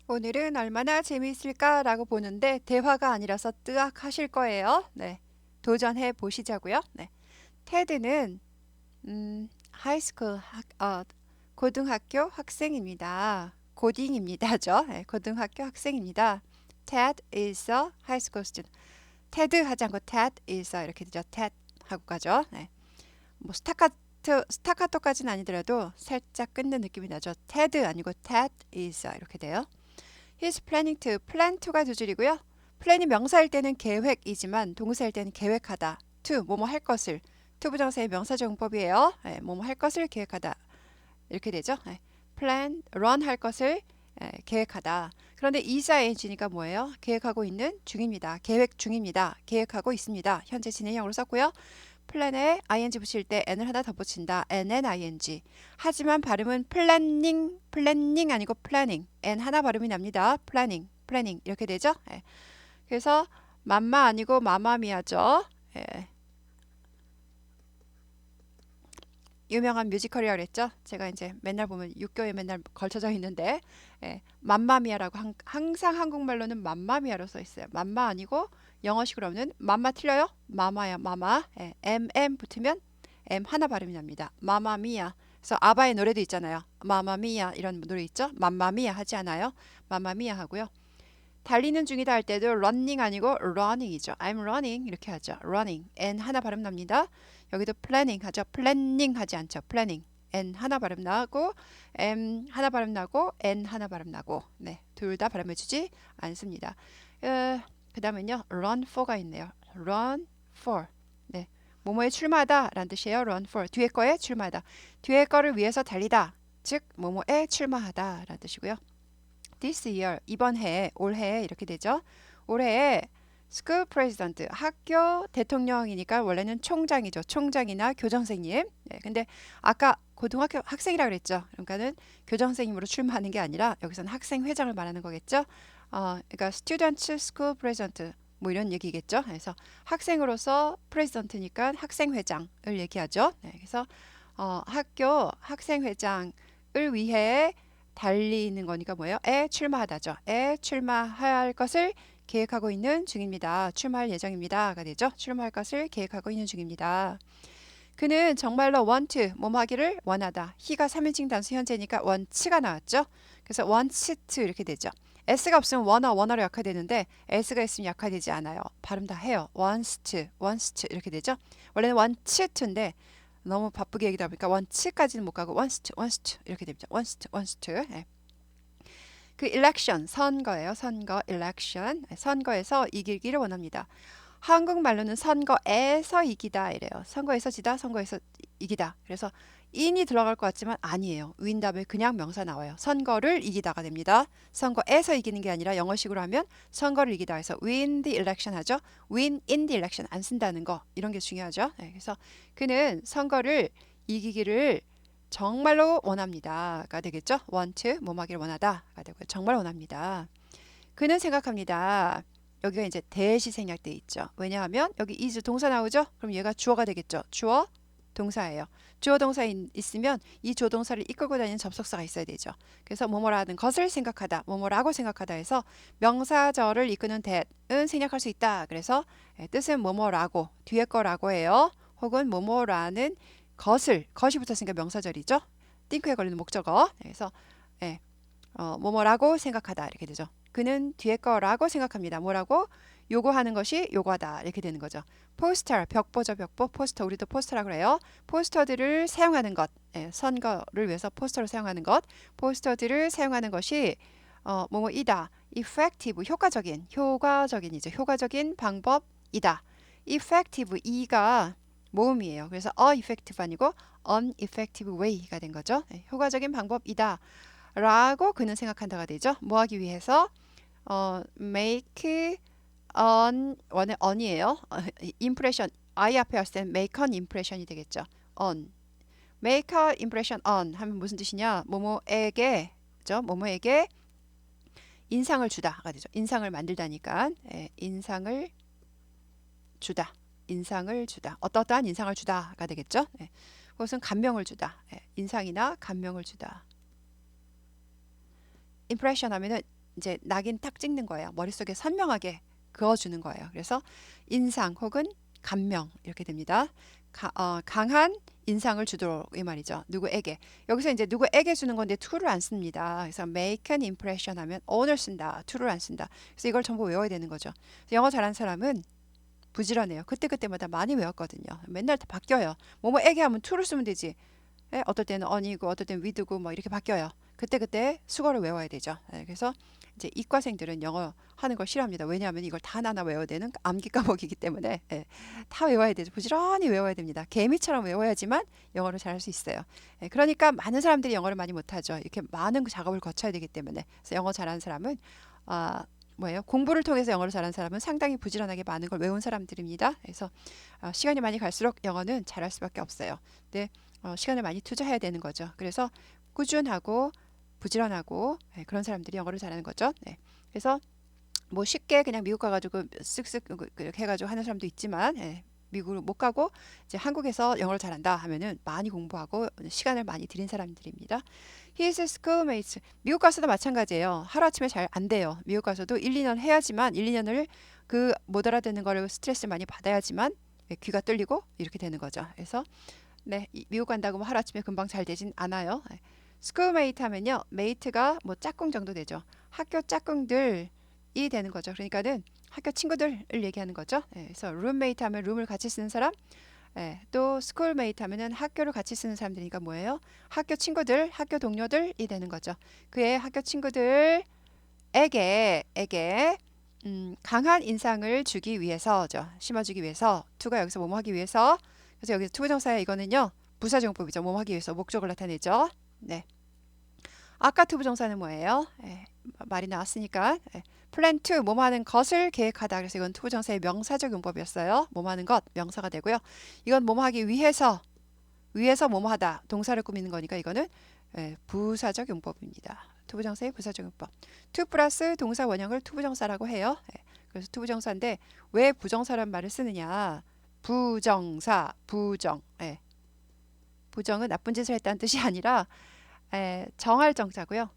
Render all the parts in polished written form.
오늘은 얼마나 재미있을까라고 보는데 대화가 아니라서 뜨악 하실 거예요. 네. 도전해 보시자고요. 네. 테드는 하이스쿨 고등학교 학생입니다. 고딩입니다죠. 네, 고등학교 학생입니다. Ted is a high school student. 테드 하지 않고 Ted is a 이렇게 되죠. Ted 하고 가죠. 네. 뭐 스타카토까지는 아니더라도 살짝 끊는 느낌이 나죠. Ted 아니고 Ted is a 이렇게 돼요. He's planning to. plan to가 두 줄이고요. plan이 명사일 때는 계획이지만 동사일 때는 계획하다. to 뭐뭐 할 것을. to 부정사의 명사정법이에요. 네, 뭐뭐 할 것을 계획하다. 이렇게 되죠. 네, plan, run 할 것을 계획하다. 그런데 ising니까 뭐예요? 계획하고 있는 중입니다. 계획 중입니다. 계획하고 있습니다. 현재 진행형으로 썼고요. 플랜에 ing 붙일 때 n을 하나 더 붙인다. nning. 하지만 발음은 플래닝 아니고 플래닝. n 하나 발음이 납니다. 플래닝 이렇게 되죠. 예. 그래서 맘마 아니고 마마미아죠. 예. 유명한 뮤지컬이라고 그랬죠. 제가 이제 맨날 보면 육교에 맨날 걸쳐져 있는데 맘마미아라고 항상 한국말로는 맘마미아로 써 있어요. 맘마 아니고 영어식으로는 맘마 틀려요? 마마야 마마. mm 붙으면 m 하나 발음이 납니다. 마마미아. 그래서 아바의 노래도 있잖아요. 마마미아 이런 노래 있죠. 맘마미아 하지 않아요. 마마미아 하고요. 달리는 중이다 할 때도 running 아니고 running이죠. I'm running 이렇게 하죠. running. n 하나 발음 납니다. 여기도 planning 하죠. planning 하지 않죠. planning. n 하나 발음 나고 m 하나 발음 나고 n 하나 발음 나고 네, 둘 다 발음해 주지 않습니다. 그다음은요. run for가 있네요. run for. 네. 뭐뭐에 출마하다 라는 뜻이에요. run for. 뒤에 거에 출마하다. 뒤에 거를 위해서 달리다. 즉 뭐뭐에 출마하다 라는 뜻이고요. This year, 이번 해에, 올해에 이렇게 되죠. 올해에 school president, 학교 대통령이니까 원래는 총장이죠. 총장이나 교장선생님. 네, 근데 아까 고등학교 학생이라 그랬죠. 그러니까는 교장선생님으로 출마하는 게 아니라 여기서는 학생회장을 말하는 거겠죠. 그러니까 student school president 뭐 이런 얘기겠죠. 그래서 학생으로서 president니까 학생회장을 얘기하죠. 네, 그래서 학교 학생회장을 위해 달리는 거니까 뭐예요? 에 출마하다죠. 에 출마할 것을 계획하고 있는 중입니다. 출마할 예정입니다가 되죠. 출마할 것을 계획하고 있는 중입니다. 그는 정말로 want, 뭐뭐 하기를 원하다. he가 3인칭 단수 현재니까 want가 나왔죠. 그래서 wants to 이렇게 되죠. s가 없으면 원어로 약화되는데 s가 있으면 약화되지 않아요. 발음 다 해요. wants to 이렇게 되죠. 원래는 wants to인데 너무 바쁘게 얘기하다 보니까 want까지는 못 가고 wants to 이렇게 됩니다. wants to. 예. 그 election 선거예요. 선거 election 선거에서 이기기를 원합니다. 한국말로는 선거에서 이기다 이래요. 선거에서 지다, 선거에서 이기다. 그래서 in이 들어갈 것 같지만 아니에요. win 다음에 그냥 명사 나와요. 선거를 이기다가 됩니다. 선거에서 이기는 게 아니라 영어식으로 하면 선거를 이기다 해서 win the election 하죠. win in the election 안 쓴다는 거 이런 게 중요하죠. 네, 그래서 그는 선거를 이기기를 정말로 원합니다가 되겠죠. want 뭐뭐 하기를 원하다가 되고요. 정말 원합니다. 그는 생각합니다. 여기가 이제 대시 생략돼 있죠. 왜냐하면 여기 is 동사 나오죠. 그럼 얘가 주어가 되겠죠. 주어 동사예요. 주어 동사 있으면 이 조동사를 이끌고 다니는 접속사가 있어야 되죠. 그래서 뭐뭐라는 것을 생각하다, 뭐뭐라고 생각하다 해서 명사절을 이끄는 that은 생략할 수 있다. 그래서 뜻은 뭐뭐라고 뒤에 거라고 해요. 혹은 뭐뭐라는 것이 붙었으니까 명사절이죠. think에 걸리는 목적어. 그래서 뭐뭐라고 생각하다 이렇게 되죠. 그는 뒤에 거라고 생각합니다. 뭐라고? 요구하는 것이 요구하다 이렇게 되는 거죠. 포스터, 벽보죠, 벽보. 포스터, 우리도 포스터라고 그래요. 포스터들을 사용하는 것, 선거를 위해서 포스터를 사용하는 것. 포스터들을 사용하는 것이 뭐뭐이다. effective, 효과적인이죠. 효과적인 방법이다. effective, 이가 모음이에요. 그래서 effective 아니고 uneffective way가 된 거죠. 효과적인 방법이다. 라고 그는 생각한다가 되죠. 뭐 하기 위해서? make 원의 on이에요. impression, I 앞에 왔을 때는 make an impression이 되겠죠. on. make a impression on 하면 무슨 뜻이냐? 뭐뭐에게 인상을 주다가 되죠. 인상을 만들다니까. 인상을 주다. 인상을 주다. 어떠한 인상을 주다가 되겠죠. 그것은 감명을 주다. 인상이나 감명을 주다. impression 하면은 이제 낙인 딱 찍는 거예요. 머릿속에 선명하게 그어주는 거예요. 그래서 인상 혹은 감명 이렇게 됩니다. 강한 인상을 주도록 이 말이죠. 누구에게. 여기서 이제 누구에게 주는 건데 to를 안 씁니다. 그래서 make an impression 하면 on을 쓴다. to를 안 쓴다. 그래서 이걸 전부 외워야 되는 거죠. 그래서 영어 잘하는 사람은 부지런해요. 그때그때마다 많이 외웠거든요. 맨날 다 바뀌어요. 뭐뭐에게 하면 to를 쓰면 되지. 예, 어떨 때는 on이고 어떨 때는 with고 뭐 이렇게 바뀌어요. 그때그때 수거를 외워야 되죠. 예, 그래서 이제 이과생들은 영어 하는 걸 싫어합니다. 왜냐하면 이걸 다 하나 외워야 되는 암기 과목이기 때문에 예, 다 외워야 되죠. 부지런히 외워야 됩니다. 개미처럼 외워야지만 영어를 잘할 수 있어요. 예, 그러니까 많은 사람들이 영어를 많이 못하죠. 이렇게 많은 작업을 거쳐야 되기 때문에. 그래서 영어 잘하는 사람은 뭐예요? 공부를 통해서 영어를 잘하는 사람은 상당히 부지런하게 많은 걸 외운 사람들입니다. 그래서 시간이 많이 갈수록 영어는 잘할 수밖에 없어요. 근데 시간을 많이 투자해야 되는 거죠. 그래서 꾸준하고 부지런하고 그런 사람들이 영어를 잘하는 거죠. 네. 그래서 뭐 쉽게 그냥 미국 가가지고 쓱쓱 그렇게 해가지고 하는 사람도 있지만 미국을 못 가고 이제 한국에서 영어를 잘한다 하면은 많이 공부하고 시간을 많이 들인 사람들입니다. His schoolmates 미국 가서도 마찬가지예요. 하루아침에 잘 안 돼요. 미국 가서도 1, 2년 해야지만 1, 2년을 그 못 알아듣는 거를 스트레스 많이 받아야지만 귀가 뚫리고 이렇게 되는 거죠. 그래서 네, 미국 간다고 뭐 하루아침에 금방 잘 되진 않아요. 스쿨메이트 하면요. 메이트가 뭐 짝꿍 정도 되죠. 학교 짝꿍들이 되는 거죠. 그러니까는 학교 친구들을 얘기하는 거죠. 그래서 룸메이트 하면 룸을 같이 쓰는 사람. 또 스쿨메이트 하면은 학교를 같이 쓰는 사람들이니까 뭐예요? 학교 친구들, 학교 동료들이 되는 거죠. 그의 학교 친구들에게 강한 인상을 주기 위해서죠. 심어주기 위해서. to가 여기서 뭐뭐 하기 위해서. 그래서 여기서 투부정사의 이거는요. 부사정법이죠. 뭐뭐 하기 위해서 목적을 나타내죠. 네. 아까 투부정사는 뭐예요? 말이 나왔으니까. plan to 뭐뭐 하는 것을 계획하다. 그래서 이건 투부정사의 명사적 용법이었어요. 뭐뭐 하는 것 명사가 되고요. 이건 뭐뭐 하기 위해서 뭐뭐 하다. 동사를 꾸미는 거니까 이거는 부사적 용법입니다. 투부정사의 부사적 용법. to 플러스 동사 원형을 투부정사라고 해요. 그래서 투부정사인데 왜 부정사란 말을 쓰느냐? 부정사, 부정. 부정은 나쁜 짓을 했다는 뜻이 아니라 정할 정자고요.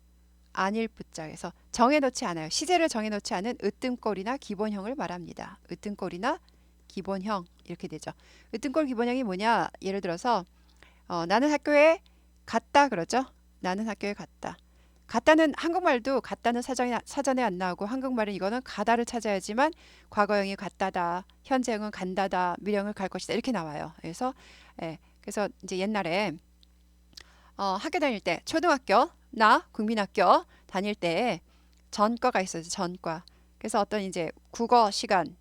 아닐 부자에서 정해놓지 않아요. 시제를 정해놓지 않은 으뜸꼴이나 기본형을 말합니다. 으뜸꼴이나 기본형 이렇게 되죠. 으뜸꼴 기본형이 뭐냐? 예를 들어서 나는 학교에 갔다 그러죠. 나는 학교에 갔다. 갔다는 한국말도 갔다는 사전에 안 나오고 한국말은 이거는 가다를 찾아야지만 과거형이 갔다다, 현재형은 간다다, 미래형은 갈 것이다 이렇게 나와요. 그래서 이제 옛날에 학교 다닐 때 초등학교 나 국민학교 다닐 때 전과가 있어요. 전과. 그래서 어떤 이제 국어 시간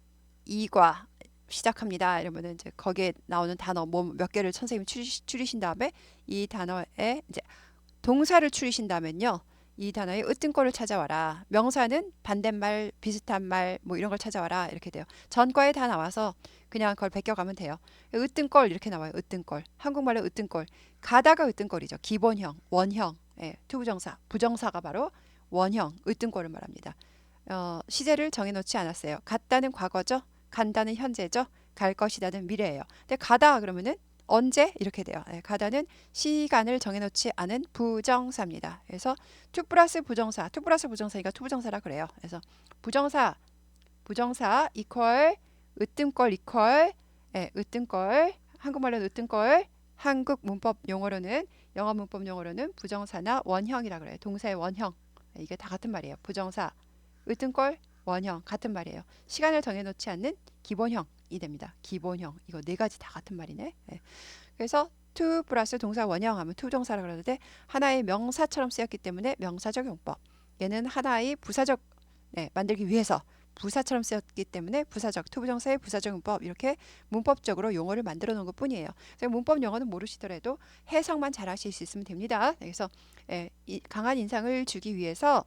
2과 시작합니다. 이러면은 이제 거기에 나오는 단어 뭐 몇 개를 선생님이 추리신 다음에 이 단어에 이제 동사를 추리신다면요. 이 단어의 으뜸꼴을 찾아와라. 명사는 반대말, 비슷한 말, 뭐 이런 걸 찾아와라. 이렇게 돼요. 전과에 다 나와서 그냥 그걸 베껴가면 돼요. 으뜸꼴 이렇게 나와요. 으뜸꼴. 한국말로 으뜸꼴. 가다가 으뜸꼴이죠. 기본형, 원형. 투부정사. 부정사가 바로 원형, 으뜸꼴을 말합니다. 시제를 정해놓지 않았어요. 갔다는 과거죠. 간다는 현재죠. 갈 것이다는 미래예요. 근데 가다 그러면은 언제 이렇게 돼요. 가다는 시간을 정해놓지 않은 부정사입니다. 그래서 to 플러스 부정사, to 플러스 부정사니까 투부정사라 그래요. 그래서 부정사 이퀄 으뜸꼴 이퀄 으뜸꼴 한국말로는 으뜸꼴 한국 문법 용어로는 영어 문법 용어로는 부정사나 원형이라 그래요. 동사의 원형 이게 다 같은 말이에요. 부정사 으뜸꼴 원형 같은 말이에요. 시간을 정해놓지 않는 기본형이 됩니다. 기본형 이거 네 가지 다 같은 말이네. 그래서 to 플러스 동사 원형 하면 투정사라 그러는데 하나의 명사처럼 쓰였기 때문에 명사적 용법. 얘는 하나의 부사적 만들기 위해서 부사처럼 쓰였기 때문에 부사적 투부정사의 부사적 용법 이렇게 문법적으로 용어를 만들어 놓은 것뿐이에요. 그래서 문법 용어는 모르시더라도 해석만 잘 하실 수 있으면 됩니다. 그래서 강한 인상을 주기 위해서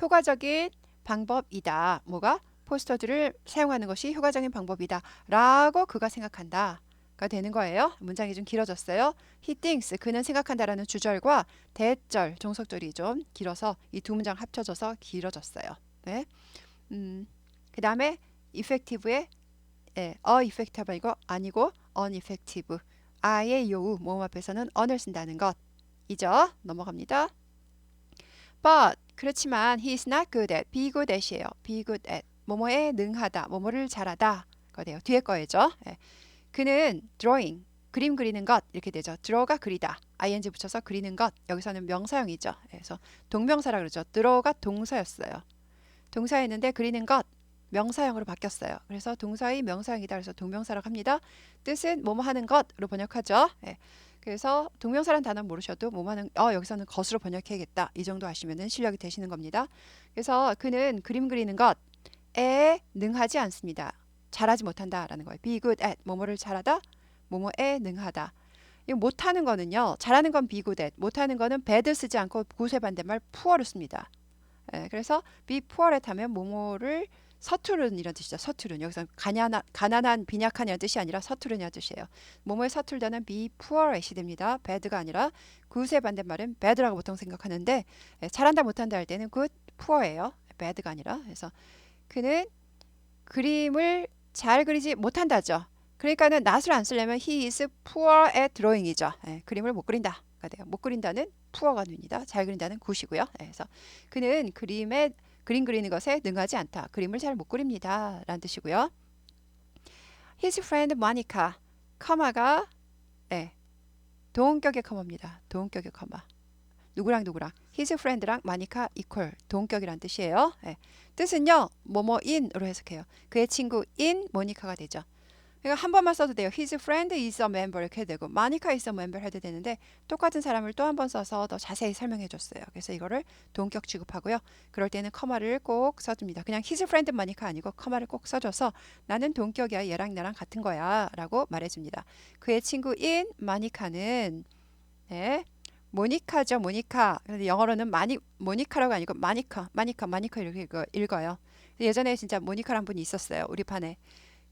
효과적인 방법이다. 뭐가? 포스터들을 사용하는 것이 효과적인 방법이다. 라고 그가 생각한다. 가 되는 거예요. 문장이 좀 길어졌어요. He thinks 그는 생각한다라는 주절과 대절 종속절이 좀 길어서 이 두 문장 합쳐져서 길어졌어요. 네. 그 다음에 effective의 effective 아니고 uneffective 아의 요우 모음 앞에서는 on을 쓴다는 것이죠. 넘어갑니다. But 그렇지만 he is not good at, be good at이에요. be good at, 뭐뭐에 능하다, 뭐뭐를 잘하다. 가 돼요. 뒤에 거예죠. 예. 그는 drawing, 그림 그리는 것 이렇게 되죠. draw가 그리다, ing 붙여서 그리는 것. 여기서는 명사형이죠. 그래서 동명사라 그러죠. draw가 동사였어요. 동사였는데 그리는 것 명사형으로 바뀌었어요. 그래서 동사의 명사형이다. 그래서 동명사라고 합니다. 뜻은 뭐뭐 하는 것으로 번역하죠. 예. 그래서 동명사란 단어 모르셔도 뭐뭐 하는 여기서는 것으로 번역해야겠다. 이 정도 아시면은 실력이 되시는 겁니다. 그래서 그는 그림 그리는 것에 능하지 않습니다. 잘하지 못한다라는 거예요. be good at, 뭐뭐를 잘하다, 뭐뭐에 능하다. 이 못하는 거는요. 잘하는 건 be good at, 못하는 거는 bad 쓰지 않고 구세 반대말 poor를 씁니다. 예, 그래서 be poor at 하면 뭐뭐를 서투른 이런 뜻이죠. 서투른. 여기서 가난한, 빈약한 이런 뜻이 아니라 서투른 이런 뜻이에요. 뭐뭐에 서툴다는 be poor at이 됩니다. bad가 아니라 굿의 반대말은 bad라고 보통 생각하는데 예, 잘한다 못한다 할 때는 good, poor예요. bad가 아니라. 그래서 그는 그림을 잘 그리지 못한다죠. 그러니까는 not을 안 쓰려면 he is poor at drawing이죠. 예, 그림을 못 그린다가 돼요. 못 그린다는 poor가 됩니다. 잘 그린다는 good이고요. 예, 그래서 그는 그림 그리는 것에 능하지 않다. 그림을 잘 못 그립니다. 라는 뜻이고요. His friend Monica, 커마가 예, 동격의 커마입니다. 동격의 커마. 누구랑 누구랑 his friend랑 Monica equal 동격이란 뜻이에요. 예, 뜻은요. 뭐뭐인으로 해석해요. 그의 친구인 모니카가 되죠. 그러니까 한 번만 써도 돼요. His friend is a member 이렇게 해도 되고 Monica is a member 해도 되는데 똑같은 사람을 또 한 번 써서 더 자세히 설명해 줬어요. 그래서 이거를 동격 취급하고요. 그럴 때는 커마를 꼭 써줍니다. 그냥 his friend Monica 아니고 커마를 꼭 써줘서 나는 동격이야. 얘랑 나랑 같은 거야 라고 말해줍니다. 그의 친구인 마니카는 네, 모니카죠. 모니카. 근데 영어로는 모니카라고 아니고 마니카 이렇게 읽어요. 예전에 진짜 모니카란 분이 있었어요. 우리 반에.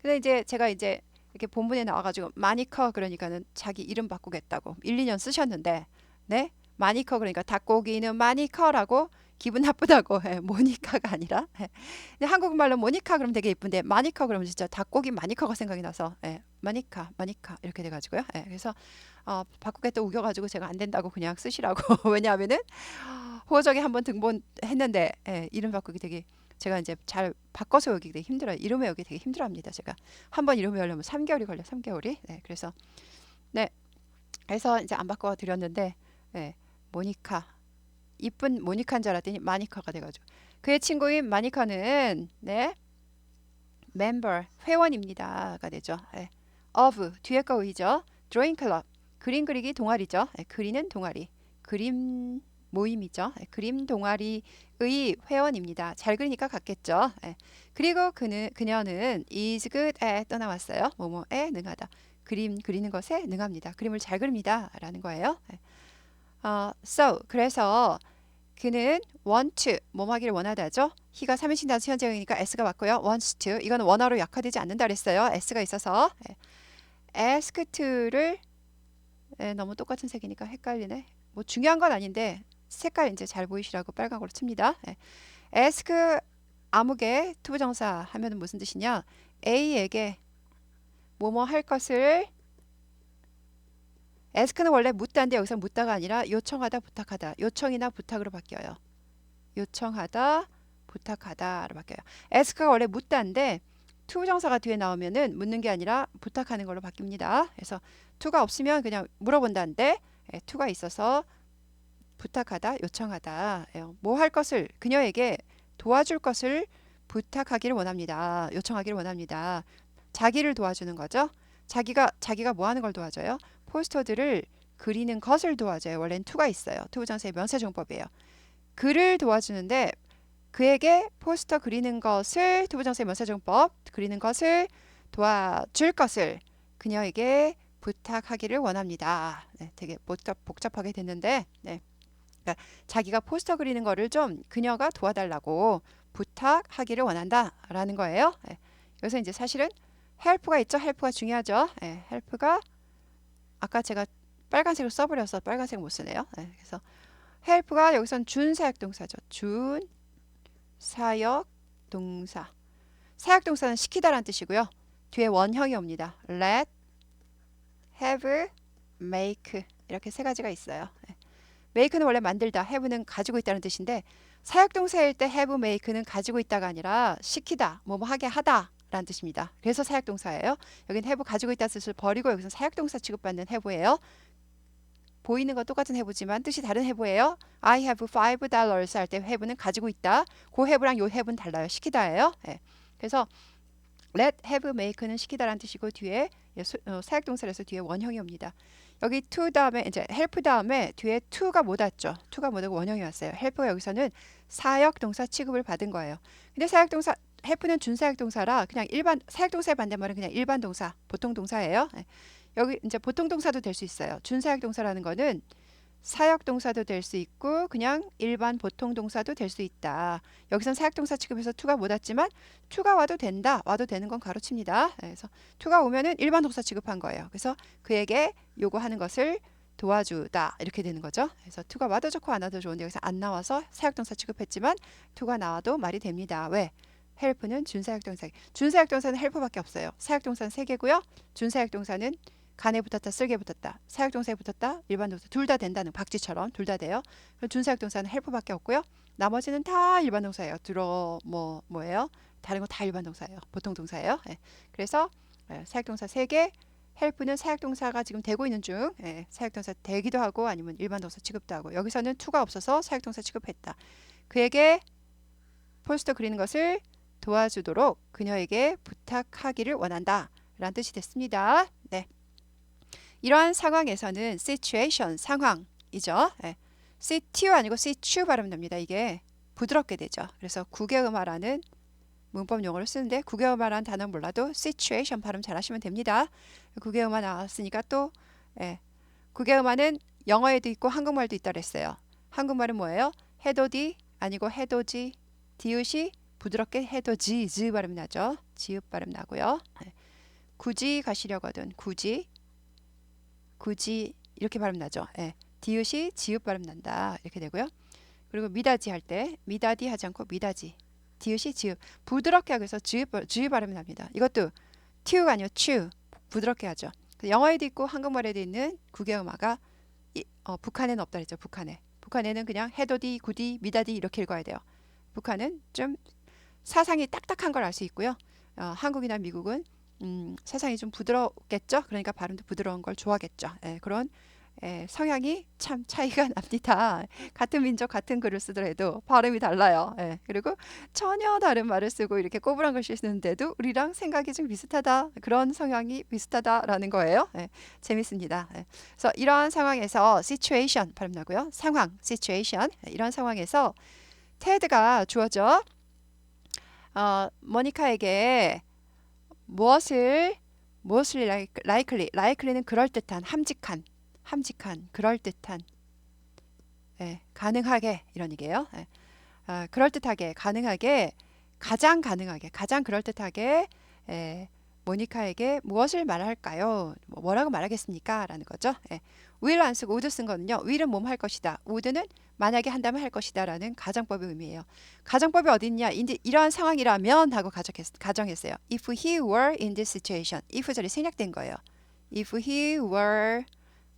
근데 이제 제가 이제 이렇게 본문에 나와가지고 마니커 그러니까는 자기 이름 바꾸겠다고 1, 2년 쓰셨는데 네 마니커 그러니까 닭고기는 마니커라고 기분 나쁘다고 해. 모니카가 아니라 근데 한국말로 모니카 그러면 되게 예쁜데 마니커 그러면 진짜 닭고기 마니커가 생각이 나서 마니카 이렇게 돼가지고요. 그래서 바꾸겠다 우겨가지고 제가 안 된다고 그냥 쓰시라고 왜냐하면은 호적에 한번 등본했는데 이름 바꾸기 되게 제가 이제 잘 바꿔서 외우기 되게 힘들어요. 이름 외우기 되게 힘들어합니다. 제가 한번 이름 외우려면 3개월이 걸려. 3개월이. 네, 그래서 네, 그래서 이제 안 바꿔 드렸는데 모니카 이쁜 모니카인 줄 알았더니 마니카가 돼가지고 그의 친구인 마니카는 네 member 회원입니다가 되죠. of 뒤에 거 의죠. drawing club 그림 그리기 동아리죠. 그리는 동아리 그림 모임이죠. 그림 동아리의 회원입니다. 잘 그리니까 같겠죠. 그리고 그녀는 is good at 또 나왔어요. 뭐뭐에 능하다. 그림 그리는 것에 능합니다. 그림을 잘 그립니다. 라는 거예요. So 그래서 그는 want to 뭐뭐 하기를 원하다죠. he가 3인칭 단수 현재형이니까 s가 맞고요. wants to 이거는 원어로 약화되지 않는다 그랬어요. s가 있어서 ask to를 너무 똑같은 색이니까 헷갈리네. 뭐 중요한 건 아닌데 색깔 이제 잘 보이시라고 빨간으로 칩니다. ask 아무개 투부정사 하면은 무슨 뜻이냐? A에게 뭐뭐 할 것을 ask는 원래 묻다인데 여기서 묻다가 아니라 요청하다 부탁하다 요청이나 부탁으로 바뀌어요. 요청하다 부탁하다로 바뀌어요. ask가 원래 묻다인데 투부정사가 뒤에 나오면은 묻는 게 아니라 부탁하는 걸로 바뀝니다. 그래서 to가 없으면 그냥 물어본다인데 to가 있어서 부탁하다 요청하다 뭐 할 것을 그녀에게 도와줄 것을 부탁하기를 원합니다. 요청하기를 원합니다. 자기를 도와주는 거죠. 자기가 뭐 하는 걸 도와줘요? 포스터들을 그리는 것을 도와줘요. 원래는 to가 있어요. 투부정사의 명사정법이에요. 그를 도와주는데 그에게 포스터 그리는 것을 투부정사의 명사정법 그리는 것을 도와줄 것을 그녀에게 부탁하기를 원합니다. 되게 복잡하게 됐는데 그러니까 자기가 포스터 그리는 거를 좀 그녀가 도와달라고 부탁하기를 원한다라는 거예요. 여기서 이제 사실은 help가 있죠. help가 중요하죠. help가 아까 제가 빨간색으로 써버려서 빨간색 못 쓰네요. 그래서 help가 여기선 준사역 동사죠. 준사역 동사. 사역 동사는 시키다라는 뜻이고요. 뒤에 원형이 옵니다. let, have, make 이렇게 세 가지가 있어요. make는 원래 만들다, have는 가지고 있다는 뜻인데 사역동사일 때 have, make는 가지고 있다가 아니라 시키다, 뭐뭐 하게 하다 라는 뜻입니다. 그래서 사역동사예요. 여기는 have 가지고 있다는 뜻을 버리고 여기서 사역동사 취급받는 have예요. 보이는 건 똑같은 have지만 뜻이 다른 have예요. I have $5 할 때 have는 가지고 있다. 그 have랑 요 have는 달라요. 시키다예요. 예. 그래서 let, have, make는 시키다라는 뜻이고 뒤에 사역동사라서 뒤에 원형이 옵니다. 여기 to 다음에 이제 help 다음에 뒤에 to가 못 왔죠. to가 못 오고 원형이 왔어요. help가 여기서는 사역동사 취급을 받은 거예요. 근데 사역동사 help는 준사역동사라 그냥 일반 사역동사의 반대말은 그냥 일반 동사, 보통 동사예요. 예. 여기 이제 보통 동사도 될 수 있어요. 준사역동사라는 거는 사역동사도 될 수 있고 그냥 일반 보통 동사도 될 수 있다. 여기선 사역동사 취급해서 to가 못 왔지만 to가 와도 된다. 와도 되는 건 가로칩니다. 그래서 to가 오면은 일반 동사 취급한 거예요. 그래서 그에게 요구하는 것을 도와주다 이렇게 되는 거죠. 그래서 to가 와도 좋고 안 와도 좋은데 여기서 안 나와서 사역동사 취급했지만 to가 나와도 말이 됩니다. 왜? help는 준사역동사. 준사역동사는 help밖에 없어요. 사역동사는 3개고요. 준사역동사는 간에 붙었다, 쓸개 붙었다, 사역동사에 붙었다, 일반 동사 둘 다 된다는 박쥐처럼 둘 다 돼요. 준사역동사는 help밖에 없고요. 나머지는 다 일반 동사예요. 들어 뭐예요? 다른 거 다 일반 동사예요. 보통 동사예요. 예. 그래서 사역동사 3개, help는 사역동사가 지금 되고 있는 중, 사역동사 되기도 하고 아니면 일반 동사 취급도 하고 여기서는 to가 없어서 사역동사 취급했다. 그에게 포스터 그리는 것을 도와주도록 그녀에게 부탁하기를 원한다. 라는 뜻이 됐습니다. 네. 이러한 상황에서는 situation, 상황이죠. 예. situ 아니고 situ 발음 납니다. 이게 부드럽게 되죠. 그래서 국외음화라는 문법 용어를 쓰는데 국외음화라는 단어 몰라도 situation 발음 잘 하시면 됩니다. 국외음화 나왔으니까 또 국외음화는 영어에도 있고 한국말도 있다 그랬어요. 한국말은 뭐예요? 해돋이 아니고 해돋이, 디귿이 부드럽게 해돋이, 즈 발음 나죠. 지읒 발음 나고요. 굳이 가시려거든, 굳이 이렇게 발음 나죠. 디귿이 지읒 발음 난다 이렇게 되고요. 그리고 미다지 할 때 미다디 하지 않고 미다지, 디귿이 지읒 부드럽게 하기 위해서 지읒 발음이 납니다. 이것도 튜가 아니고 츄, 부드럽게 하죠. 영어에도 있고 한국말에도 있는 국외음화가 북한에는 없다 그랬죠. 북한에는 그냥 해돋이, 구디, 미다디 이렇게 읽어야 돼요. 북한은 좀 사상이 딱딱한 걸 알 수 있고요. 한국이나 미국은 사상이 좀 부드럽겠죠. 그러니까 발음도 부드러운 걸 좋아하겠죠. 그런 성향이 참 차이가 납니다. 같은 민족 같은 글을 쓰더라도 발음이 달라요. 그리고 전혀 다른 말을 쓰고 이렇게 꼬부랑 글씨 쓰는데도 우리랑 생각이 좀 비슷하다. 그런 성향이 비슷하다라는 거예요. 재밌습니다. 그래서 이러한 상황에서 situation 발음 나고요. 상황 situation 이런 상황에서 테드가 주어져 모니카에게 무엇을 likely는 그럴듯한, 함직한, 그럴듯한, 가능하게 이런 얘기예요. 그럴듯하게, 가능하게, 가장 그럴듯하게 모니카에게 무엇을 말할까요? 뭐라고 말하겠습니까? 라는 거죠. will 안 쓰고 would 쓴 거는요. will은 몸 할 것이다. would는 만약에 한다면 할 것이다 라는 가정법의 의미예요. 가정법이 어디 있냐? 이러한 상황이라면 하고 가정했어요. If he were in this situation. if 절이 생략된 거예요. If he were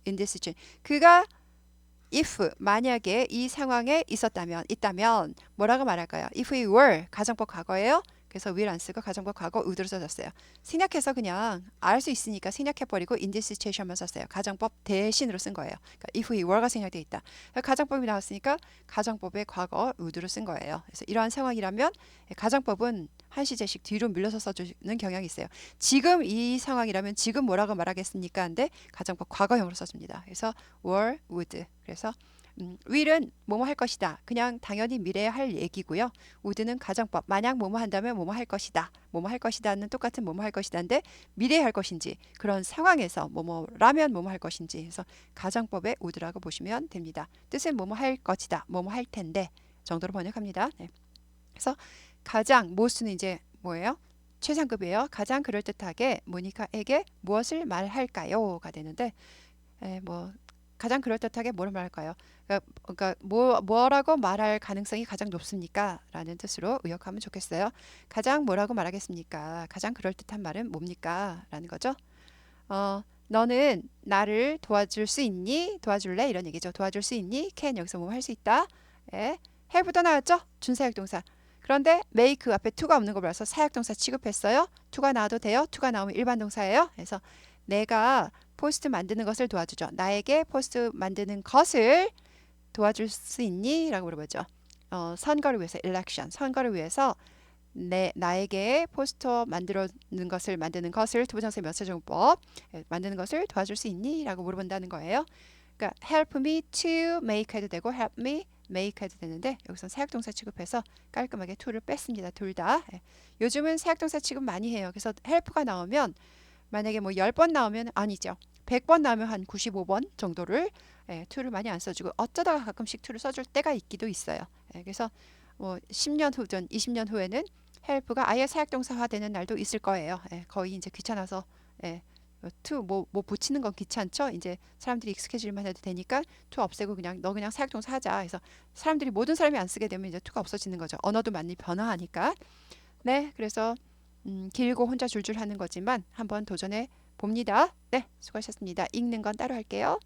in this situation. 그가 if 만약에 이 상황에 있다면 뭐라고 말할까요? If he were 가정법 과거예요. 그래서 will 안 쓰고 가정법 과거 would로 써졌어요. 생략해서 그냥 알 수 있으니까 생략해버리고 in this situation만 썼어요. 가정법 대신으로 쓴 거예요. 그러니까 if he were가 생략되어 있다. 가정법이 나왔으니까 가정법의 과거 would로 쓴 거예요. 그래서 이러한 상황이라면 가정법은 한시제씩 뒤로 밀려서 써주는 경향이 있어요. 지금 이 상황이라면 지금 뭐라고 말하겠습니까? 한데 가정법 과거형으로 써줍니다. 그래서 were, would. 그래서 will은 뭐뭐 할 것이다. 그냥 당연히 미래에 할 얘기고요. would는 가정법. 만약 뭐뭐 한다면 뭐뭐 할 것이다. 뭐뭐 할 것이다는 똑같은 뭐뭐 할 것이다인데 미래에 할 것인지 그런 상황에서 뭐뭐라면 뭐뭐 할 것인지 해서 가정법의 would라고 보시면 됩니다. 뜻은 뭐뭐 할 것이다. 뭐뭐 할 텐데 정도로 번역합니다. 그래서 가장 모스는 이제 뭐예요? 최상급이에요. 가장 그럴듯하게 모니카에게 무엇을 말할까요?가 되는데 가장 그럴듯하게 뭐를 말할까요? 그러니까 뭐라고 말할 가능성이 가장 높습니까? 라는 뜻으로 의역하면 좋겠어요. 가장 뭐라고 말하겠습니까? 가장 그럴듯한 말은 뭡니까? 라는 거죠. 너는 나를 도와줄 수 있니? 도와줄래? 이런 얘기죠. 도와줄 수 있니? can 여기서 뭐 할 수 있다. 예. have도 나왔죠? 준사역동사. 그런데 make 앞에 to가 없는 거 몰라서 사역동사 취급했어요. to가 나와도 돼요. to가 나오면 일반 동사예요. 그래서 내가 포스트 만드는 것을 도와주죠. 나에게 포스트 만드는 것을 도와줄 수 있니? 라고 물어보죠. 선거를 위해서 election, 선거를 위해서 나에게 포스터 만드는 것을 투부정사의 명사정법 만드는 것을 도와줄 수 있니? 라고 물어본다는 거예요. 그러니까 help me to make 해도 되고 help me make 해도 되는데 여기서 사역동사 취급해서 깔끔하게 to를 뺐습니다. 둘 다. 요즘은 사역동사 취급 많이 해요. 그래서 help가 나오면 만약에 뭐 10번 나오면 아니죠. 100번 나오면 한 95번 정도를 to를 많이 안 써주고 어쩌다가 가끔씩 to를 써줄 때가 있기도 있어요. 그래서 뭐 10년 후든 20년 후에는 help가 아예 사역동사화 되는 날도 있을 거예요. 거의 이제 귀찮아서 to 뭐 붙이는 건 귀찮죠. 이제 사람들이 익숙해질만 해도 되니까 to 없애고 그냥 너 그냥 사역동사 하자. 그래서 사람들이 모든 사람이 안 쓰게 되면 이제 to가 없어지는 거죠. 언어도 많이 변화하니까. 네, 그래서 길고 혼자 줄줄 하는 거지만 한번 도전해 봅니다. 네, 수고하셨습니다. 읽는 건 따로 할게요.